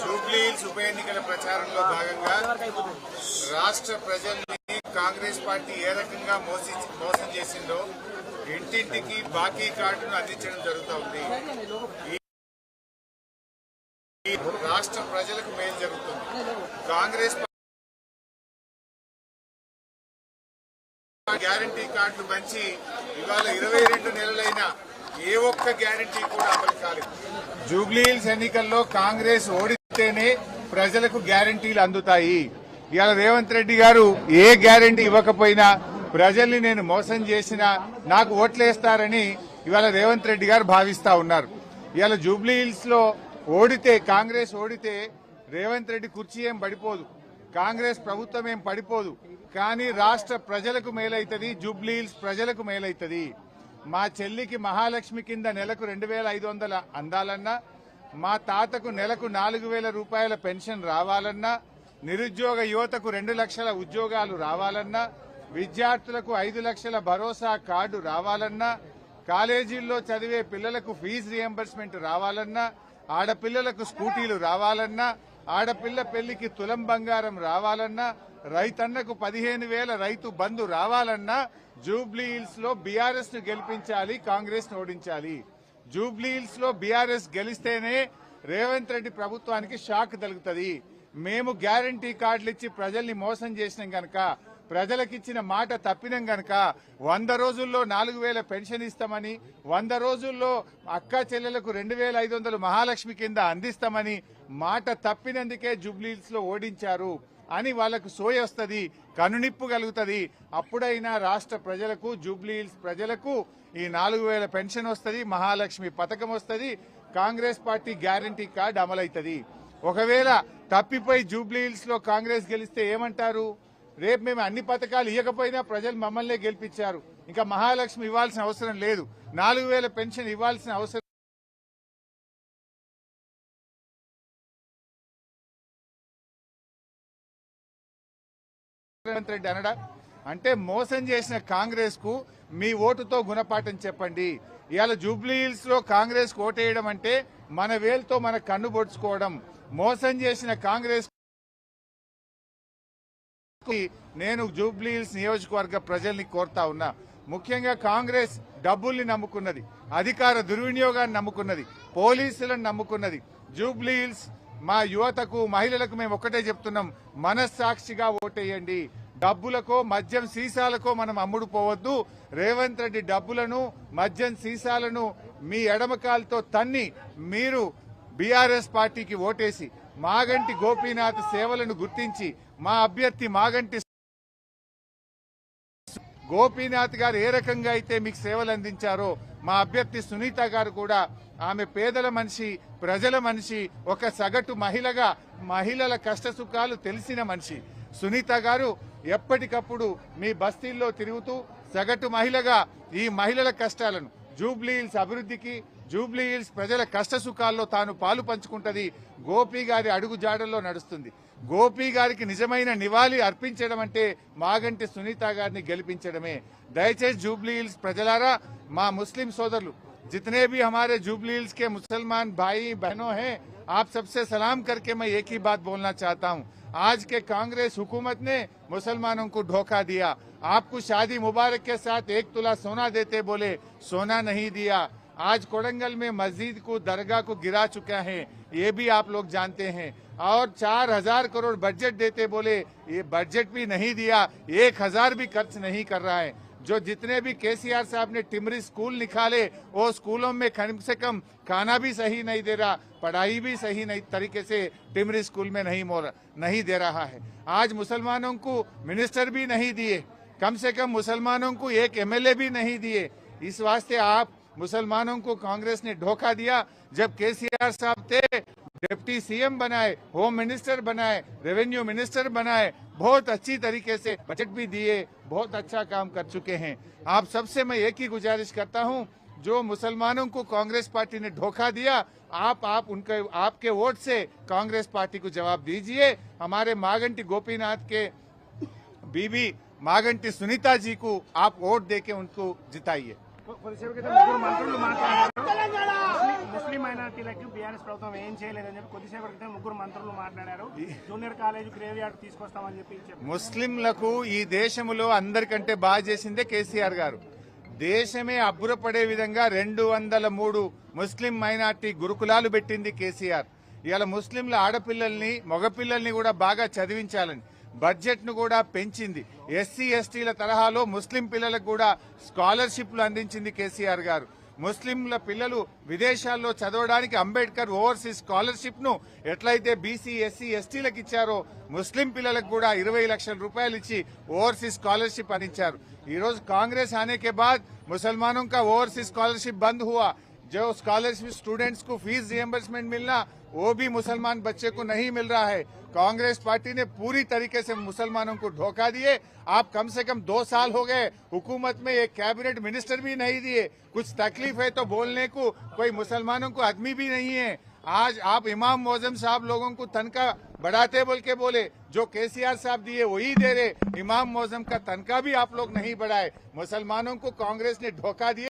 Jubilee hills ఉప ఎన్నికల ప్రచారంలో భాగంగా రాష్ట్ర ప్రజల్ని కాంగ్రెస్ పార్టీ ఏ రకంగా మోసం చేసిందో ఇంటింటికి బాకీ కార్డును అందించడం జరుగుతోంది. ఈ రాష్ట్ర ప్రజలకు మేలు జరుగుతుంది. కాంగ్రెస్ గ్యారంటీ కార్డులు పంచి ఇవాళ 22 నెలలైనా ఏ ఒక్క గ్యారంటీ కూడా అమలు కాలేదు. జూబ్లీ హిల్స్ ఎన్నికల్లో కాంగ్రెస్ ఓడితేనే ప్రజలకు గ్యారంటీలు అందుతాయి. ఇవాళ రేవంత్ రెడ్డి గారు ఏ గ్యారంటీ ఇవ్వకపోయినా ప్రజల్ని నేను మోసం చేసినా నాకు ఓట్లేస్తారని ఇవాళ రేవంత్ రెడ్డి గారు భావిస్తా ఉన్నారు. ఇవాళ జూబ్లీ హిల్స్ లో ఓడితే కాంగ్రెస్ ఓడితే రేవంత్ రెడ్డి కుర్చీ ఏం పడిపోదు, కాంగ్రెస్ ప్రభుత్వం ఏం పడిపోదు. కానీ రాష్ట్ర ప్రజలకు మేలైతుంది, జూబ్లీ హిల్స్ ప్రజలకు మేలైతుంది. మా చెల్లికి మహాలక్ష్మి కింద నెలకు 2500 అందాలన్నా, మా తాతకు నెలకు 4000 రూపాయల పెన్షన్ రావాలన్నా, నిరుద్యోగ యువతకు 2 లక్షల ఉద్యోగాలు రావాలన్నా, విద్యార్థులకు 5 లక్షల భరోసా కార్డు రావాలన్నా, కాలేజీల్లో చదివే పిల్లలకు ఫీజు రియంబర్స్మెంట్ రావాలన్నా, ఆడపిల్లలకు స్కూటీలు రావాలన్నా, ఆడపిల్ల పెళ్లికి తులం బంగారం రావాలన్నా, రైతన్నకు 15,000 రైతు బంధు రావాలన్నా జూబ్లీ హిల్స్ లో బీఆర్ఎస్ ను గెలిపించాలి, కాంగ్రెస్ ను ఓడించాలి. జూబ్లీ హిల్స్ లో బీఆర్ఎస్ గెలిస్తేనే రేవంత్ రెడ్డి ప్రభుత్వానికి షాక్ తగులుతుంది. మేము గ్యారంటీ కార్డులు ఇచ్చి ప్రజల్ని మోసం చేసినాం గనక, ప్రజలకిచ్చిన మాట తప్పినాం గనక 100 రోజుల్లో 4,000 పెన్షన్ ఇస్తామని, 100 రోజుల్లో అక్క చెల్లెలకు 2,500 మహాలక్ష్మి కింద అందిస్తామని మాట తప్పినందుకే జూబ్లీ హిల్స్ లో ఓడించారు అని వాళ్లకు సోయ వస్తుంది, కనునిప్పు కలుగుతుంది. అప్పుడైనా రాష్ట్ర ప్రజలకు, జూబ్లీ హిల్స్ ప్రజలకు ఈ 4,000 పెన్షన్ వస్తుంది, మహాలక్ష్మి పథకం వస్తుంది, కాంగ్రెస్ పార్టీ గ్యారంటీ కార్డు అమలవుతుంది. ఒకవేళ తప్పిపోయి జూబ్లీ హిల్స్ లో కాంగ్రెస్ గెలిస్తే ఏమంటారు? రేపు మేము అన్ని పథకాలు ఇవ్వకపోయినా ప్రజలు మమ్మల్నే గెలిపించారు, ఇంకా మహాలక్ష్మి ఇవ్వాల్సిన అవసరం లేదు, 4,000 పెన్షన్ ఇవ్వాల్సిన అవసరం రేవంత్ రెడ్డి అనడా అంటే మోసం చేసిన కాంగ్రెస్ కు మీ ఓటుతో గుణపాఠం చెప్పండి. ఇవాళ జూబ్లీ హిల్స్ లో కాంగ్రెస్ కు ఓటేయడం అంటే మన వేలుతో మన కన్ను పొడుచుకోవడం. మోసం చేసిన కాంగ్రెస్ నేను జూబ్లీ హిల్స్ నియోజకవర్గ ప్రజల్ని కోరుతా ఉన్నా. ముఖ్యంగా కాంగ్రెస్ డబ్బుల్ని నమ్ముకున్నది, అధికార దుర్వినియోగాన్ని నమ్ముకున్నది, పోలీసులను నమ్ముకున్నది. జూబ్లీ హిల్స్ మా యువతకు, మహిళలకు మేము ఒక్కటే చెప్తున్నాం, మనస్సాక్షిగా ఓటేయండి. డబ్బులకో మద్యం సీసాలకో మనం అమ్ముడు పోవద్దు. రేవంత్ రెడ్డి డబ్బులను, మద్యం సీసాలను మీ ఎడమకాలతో తన్ని మీరు బీఆర్ఎస్ పార్టీకి ఓటేసి మాగంటి గోపీనాథ్ సేవలను గుర్తించి మా అభ్యర్థి మాగంటి గోపీనాథ్ గారు ఏ రకంగా అయితే మీకు సేవలు అందించారో మా అభ్యర్థి సునీత గారు కూడా, ఆమె పేదల మనిషి, ప్రజల మనిషి, ఒక సగటు మహిళగా మహిళల కష్టసుఖాలు తెలిసిన మనిషి. సునీత గారు ఎప్పటికప్పుడు మీ బస్తీల్లో తిరుగుతూ సగటు మహిళగా ఈ మహిళల కష్టాలను, జూబ్లీ హిల్స్ అభివృద్ధికి, జూబ్లీ హిల్స్ ప్రజల కష్టసుఖాల్లో తాను పాలు పంచుకుంటది. గోపి గారి అడుగు జాడల్లో నడుస్తుంది. గోపి గారికి నిజమైన నివాళి అర్పించడం అంటే మాగంటి సునీత గారిని గెలిపించడమే. దయచేసి జూబ్లీ హిల్స్ ప్రజలారా, మా ముస్లిం సోదరులు, जितने भी हमारे जुबली हिल्स के मुसलमान भाई बहनों हैं, आप सबसे सलाम करके मैं एक ही बात बोलना चाहता हूं। आज के कांग्रेस हुकूमत ने मुसलमानों को धोखा दिया। आपको शादी मुबारक के साथ 1 तोला सोना देते बोले, सोना नहीं दिया। आज कोडंगल में मस्जिद को, दरगाह को गिरा चुका है, ये भी आप लोग जानते हैं। और 4,000 करोड़ बजट देते बोले, ये बजट भी नहीं दिया, 1,000 भी खर्च नहीं कर रहा है। जो जितने भी केसीआर साहब ने टिमरी स्कूल निकाले, वो स्कूलों में कम से कम खाना भी सही नहीं दे रहा, पढ़ाई भी सही नहीं तरीके से टिमरी स्कूल में नहीं दे रहा है। आज मुसलमानों को मिनिस्टर भी नहीं दिए, कम से कम मुसलमानों को एक एमएलए भी नहीं दिए। इस वास्ते आप मुसलमानों को कांग्रेस ने धोखा दिया। जब केसीआर साहब थे, डिप्टी सीएम बनाए, होम मिनिस्टर बनाए, रेवेन्यू मिनिस्टर बनाए, बहुत अच्छी तरीके से बजट भी दिए, बहुत अच्छा काम कर चुके हैं। आप सबसे मैं एक ही गुजारिश करता हूं, जो मुसलमानों को कांग्रेस पार्टी ने धोखा दिया, आपके वोट से कांग्रेस पार्टी को जवाब दीजिए। हमारे मागंटी गोपीनाथ के बीबी मागंटी सुनीता जी को आप वोट देके उनको जिताइए। ముస్లిం మైనారిటీలకు బీఆర్ఎస్ ప్రభుత్వం ఏం చేయలేదని చెప్పి కొద్దిసేపటి క్రితం ముగ్గురు మంత్రులు మాట్లాడారు. జూనియర్ కాలేజ్ గ్రేవ్ యార్డ్ తీసుకొస్తామని చెప్పి చెప్పారు. ముస్లింలకు ఈ దేశంలో అందరికంటే బాగా చేసిందే కేసీఆర్ గారు. దేశమే అబ్బురపడే విధంగా 203 ముస్లిం మైనార్టీ గురుకులాలు పెట్టింది కేసీఆర్. ఇవాళ ముస్లింల ఆడపిల్లల్ని మగపిల్లల్ని కూడా బాగా చదివించాలని బడ్జెట్ ను కూడా పెంచింది. ఎస్సీ ఎస్టీల తరహాలో ముస్లిం పిల్లలకు కూడా స్కాలర్షిప్లు అందించింది కేసీఆర్ గారు. ముస్లింల పిల్లలు విదేశాల్లో చదవడానికి అంబేద్కర్ ఓవర్సీస్ స్కాలర్షిప్ ను ఎట్లయితే బీసీ ఎస్సీ ఎస్టీలకు ఇచ్చారో ముస్లిం పిల్లలకు కూడా 20 లక్షల రూపాయలు ఇచ్చి ఓవర్సీస్ స్కాలర్షిప్ అందించారు. ఈ రోజు कांग्रेस आने के बाद मुसलमानों का ओवरसीज स्कॉलरशिप बंद हुआ. जो स्कॉलरशिप स्टूडेंट्स को फीस रिएम्बर्समेंट मिलना वो भी मुसलमान बच्चे को नहीं मिल रहा है. कांग्रेस पार्टी ने पूरी तरीके से मुसलमानों को धोखा दिए. आप कम से कम 2 साल हो गए हुकूमत में, एक कैबिनेट मिनिस्टर भी नहीं दिए. कुछ तकलीफ है तो बोलने को कोई मुसलमानों को आदमी भी नहीं है. आज आप इमाम मोजम साहब लोगों को तनख्वाह बढ़ाते बोल के बोले, जो केसीआर साहब दिए वही दे रहे. इमाम मोजम का तनख्वाह भी आप लोग नहीं बढ़ाए. मुसलमानों को कांग्रेस ने धोखा दिया.